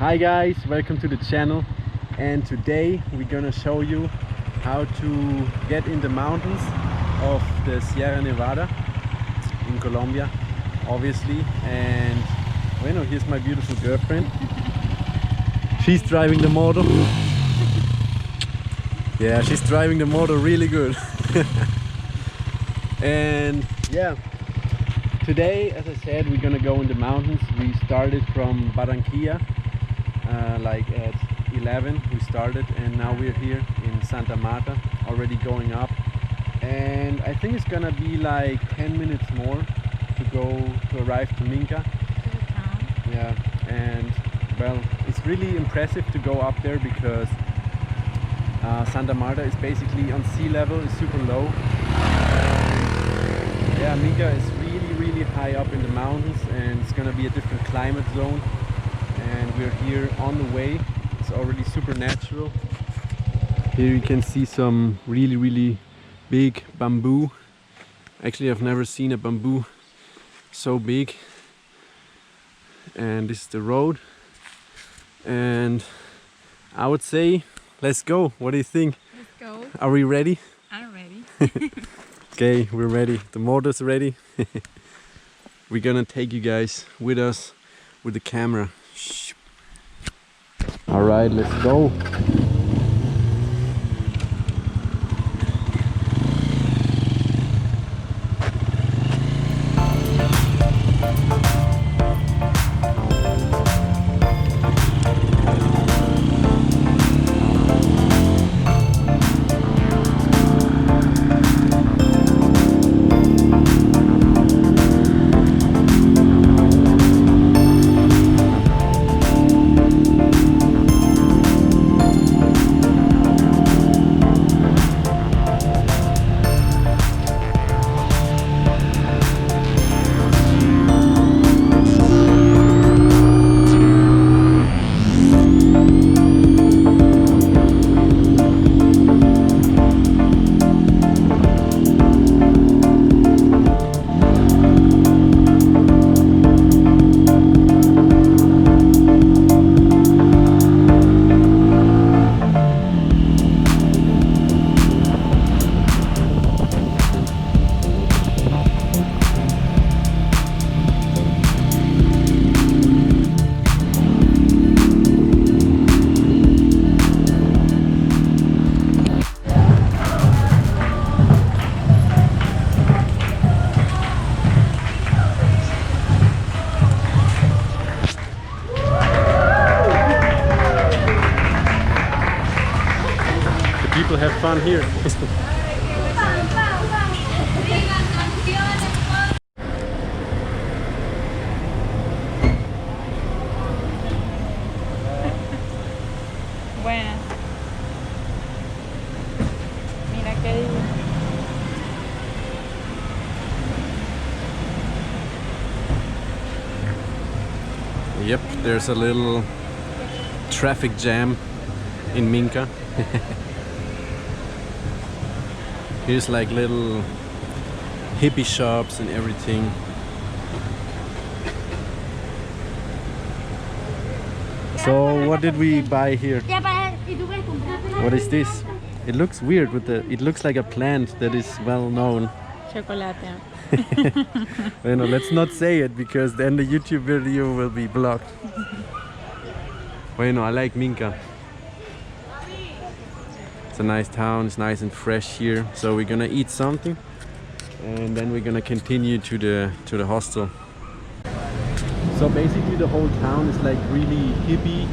Hi guys, welcome to the channel, and today we're gonna show you how to get in the mountains of the Sierra Nevada in Colombia, obviously. And bueno, here's my beautiful girlfriend. She's driving the motor. Yeah, she's driving the motor really good. And yeah, today, as I said, we're gonna go in the mountains. We started from Barranquilla, like at 11 we started, and now we're here in Santa Marta, already going up. And I think it's gonna be like 10 minutes more to arrive to Minca. Yeah, and well, it's really impressive to go up there because Santa Marta is basically on sea level, it's super low. And yeah, Minca is really high up in the mountains, and it's gonna be a different climate zone. And we're here on the way. It's already super natural. Here you can see some really big bamboo. Actually, I've never seen a bamboo so big. And this is the road, and I would say let's go. What do you think? Let's go. Are we ready? I'm ready. Okay, we're ready. The motor's ready. We're gonna take you guys with us with the camera. All right, let's go. People have fun here. Buenas. Mira qué divino. Yep, there's a little traffic jam in Minca. Here's like little hippie shops and everything. So what did we buy here? What is this? It looks weird with it looks like a plant that is well known. Chocolate. Bueno, let's not say it because then the YouTube video will be blocked. Bueno, I like Minca. It's a nice town, it's nice and fresh here. So we're gonna eat something and then we're gonna continue to the hostel. So basically the whole town is like really hippie.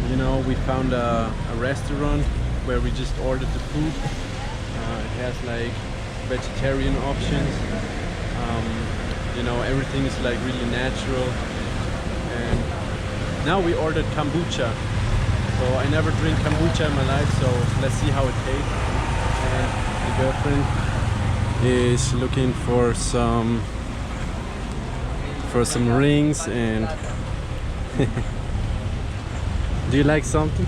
You know, we found a restaurant where we just ordered the food. It has like vegetarian options. You know, everything is like really natural. And now we ordered kombucha. So I never drink kombucha in my life, so let's see how it tastes. And the girlfriend is looking for some rings. And do you like something?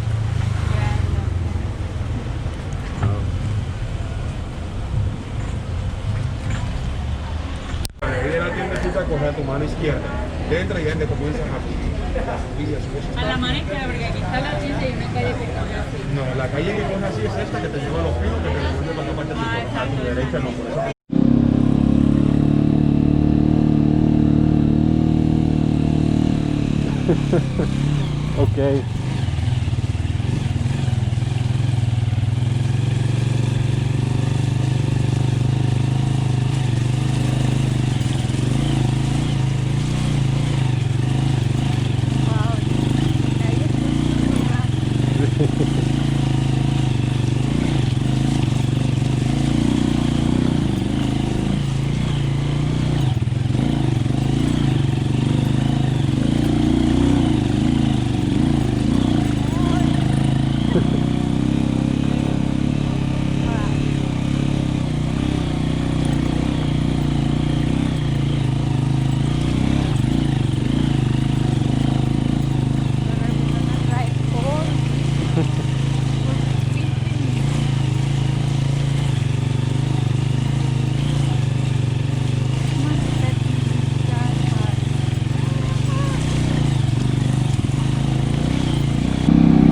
Coge a tu mano izquierda, entra y ande, comienzas a A la maneja, porque aquí está la tienda y una calle que está así. No, la calle que coge así es esta que te lleva a los pinos, que te devuelve para la parte de a tu derecha, no, por eso. Okay.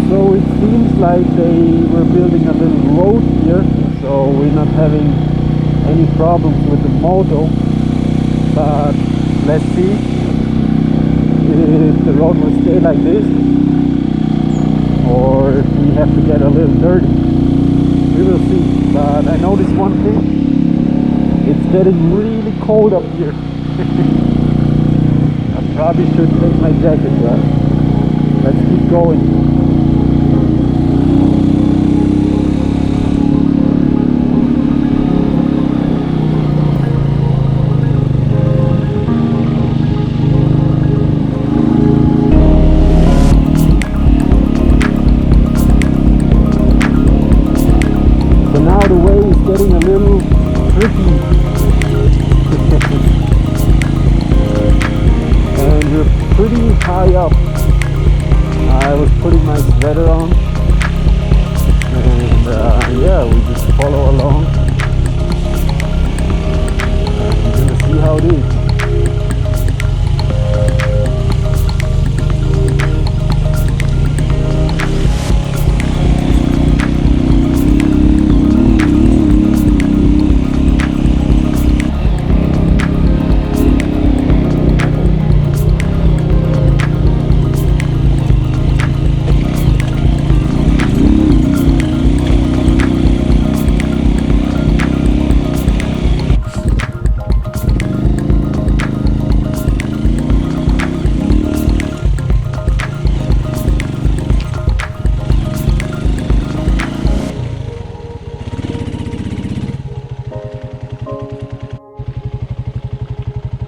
So it seems like they were building a little road here, so we're not having any problems with the moto. But let's see if the road will stay like this or if we have to get a little dirty. We will see. But I noticed one thing, it's getting really cold up here. I probably should take my jacket, but let's keep going. The way is getting a little tricky. And we're pretty high up. I was putting my sweater on and yeah, we just follow along. We're gonna see how it is.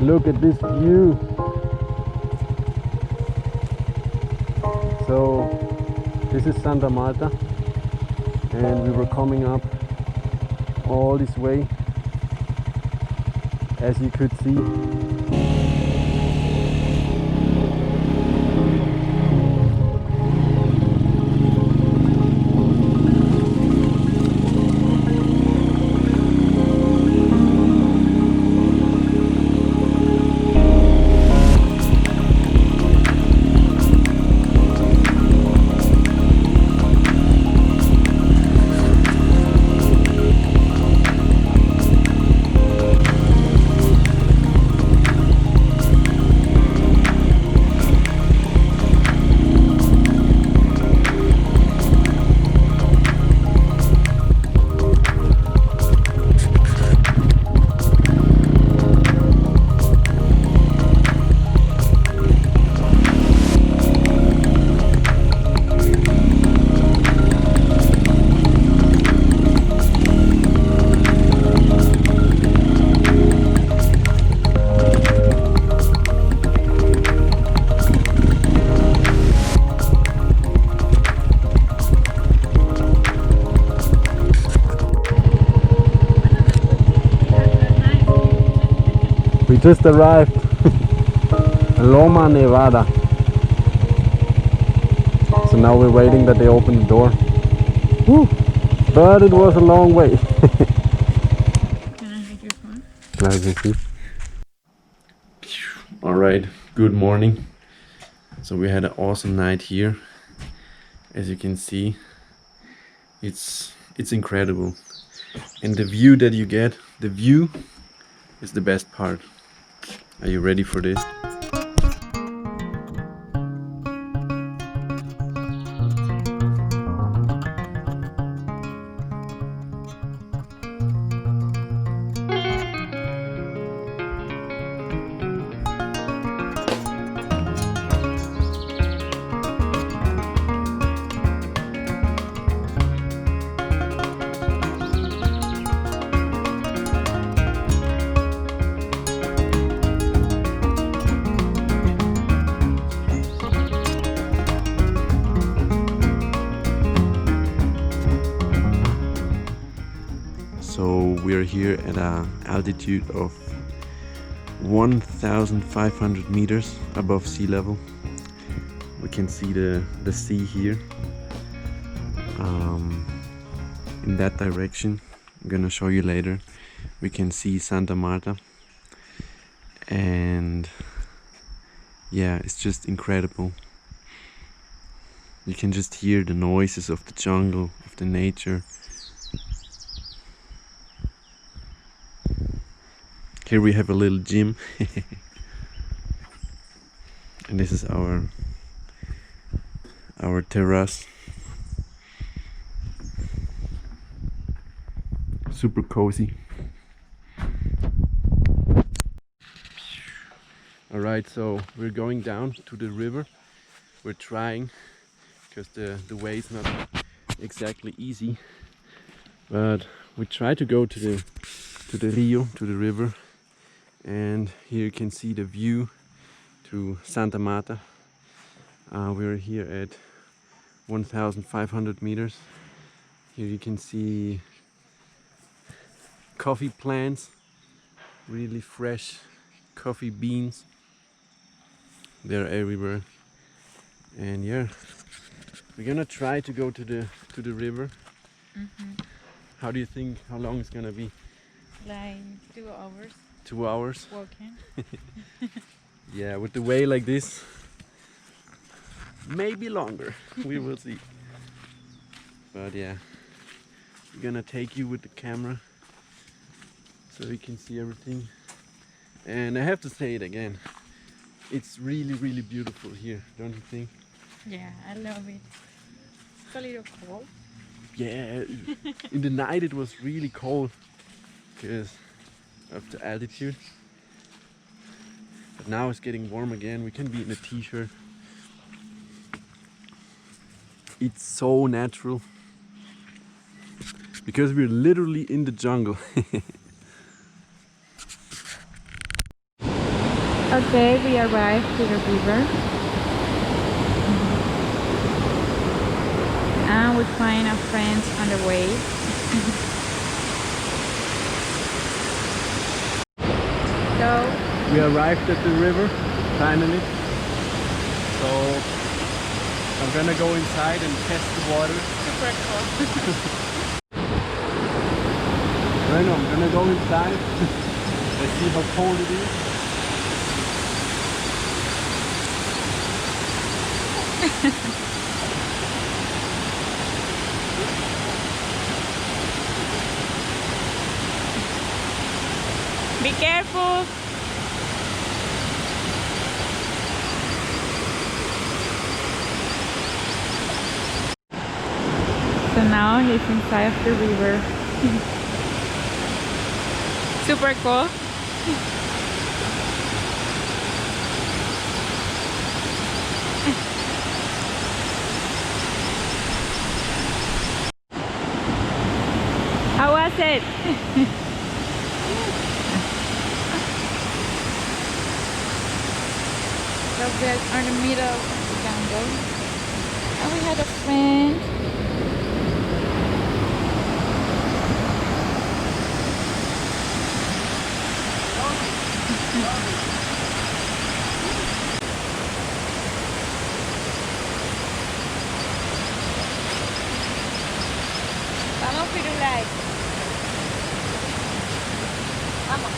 Look at this view. So this is Santa Marta and we were coming up all this way, as you could see. We just arrived Loma Nevada. So now we're waiting that they open the door. Woo! But it was a long way. Can I have your phone? All right, good morning. So we had an awesome night here. As you can see, it's incredible. And the view that you get, the view is the best part. Are you ready for this? So we are here at an altitude of 1,500 meters above sea level. We can see the sea here. In that direction, I'm gonna show you later. We can see Santa Marta, and yeah, it's just incredible. You can just hear the noises of the jungle, of the nature. Here we have a little gym. And this is our terrace. Super cozy. Alright, so we're going down to the river. We're trying, because the way is not exactly easy, but we try to go to the Rio, to the river. And here you can see the view to Santa Marta. We're here at 1,500 meters. Here you can see coffee plants, really fresh coffee beans. They're everywhere. And yeah, we're gonna try to go to the river. How do you think, how long it's gonna be? Like 2 hours 2 hours? walking. Yeah, with the way like this, maybe longer. We will see. But yeah, we're gonna take you with the camera so you can see everything. And I have to say it again, it's really, really beautiful here, don't you think? Yeah, I love it. It's a little cold. Yeah, in the night it was really cold because of the altitude. But now it's getting warm again. We can be in a t-shirt. It's so natural because we're literally in the jungle. Okay, we arrived to the river. And we find our friends on the way. So We arrived at the river, finally. So I'm gonna go inside and test the water. super cold. Right now, I'm gonna go inside. Let's see how cold it is. Be careful. So now he's inside of the river. Super cool. How was it? So we're in the middle of the jungle. And we had a friend. Vamos, Firulais. Vamos.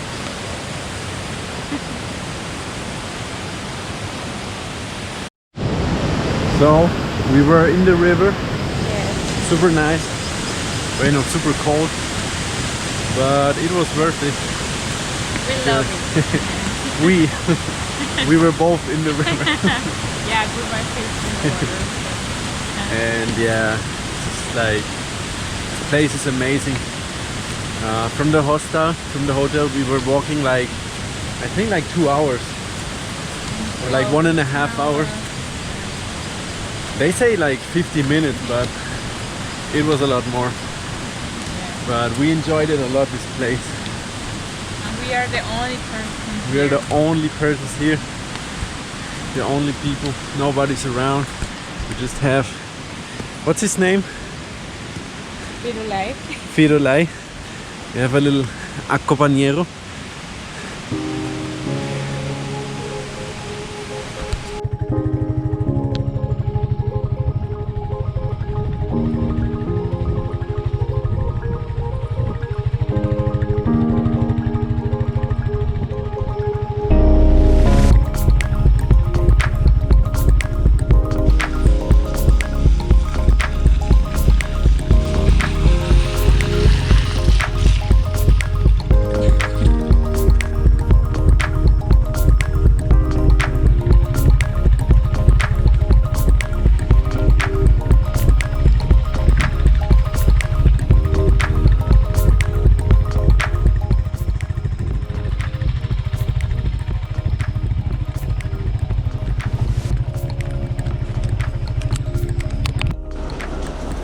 So we were in the river, Yes. super nice, but not super cold, but it was worth it. We love it. We were both in the river. Yeah, I put my face in the water. And yeah, it's like the place is amazing. From the hotel we were walking like I think like 2 hours or like 1.5 hours. They say like 50 minutes, but it was a lot more. But we enjoyed it a lot, this place. And we are the only person. We are the only persons here, the only people. Nobody's around. We just have, what's his name? Pirulai. Firulai. We have a little acompañero.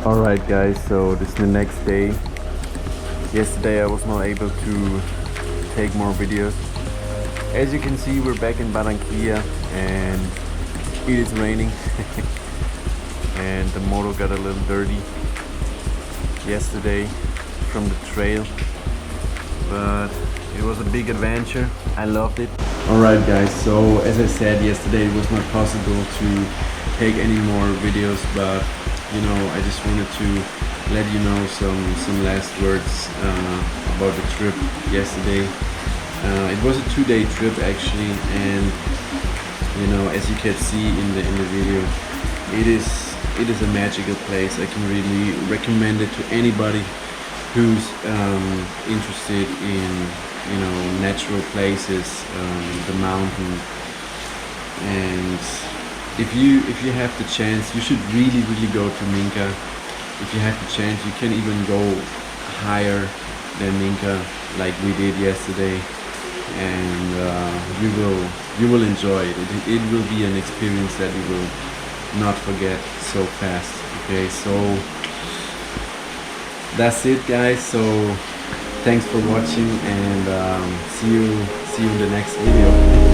Alright guys, so this is the next day. Yesterday I was not able to take more videos. As you can see, we're back in Barranquilla and it is raining. And the motor got a little dirty yesterday from the trail, but it was a big adventure. I loved it. Alright guys, so as I said yesterday, it was not possible to take any more videos, but you know, I just wanted to let you know some last words about the trip yesterday. It was a 2-day trip actually, and you know, as you can see in the video, it is a magical place. I can really recommend it to anybody who's interested in, you know, natural places, the mountain. And if you have the chance, you should really go to Minca. If you have the chance, you can even go higher than Minca, like we did yesterday, and you will enjoy it. It will be an experience that you will not forget so fast. Okay, so that's it, guys. So thanks for watching, and see you in the next video.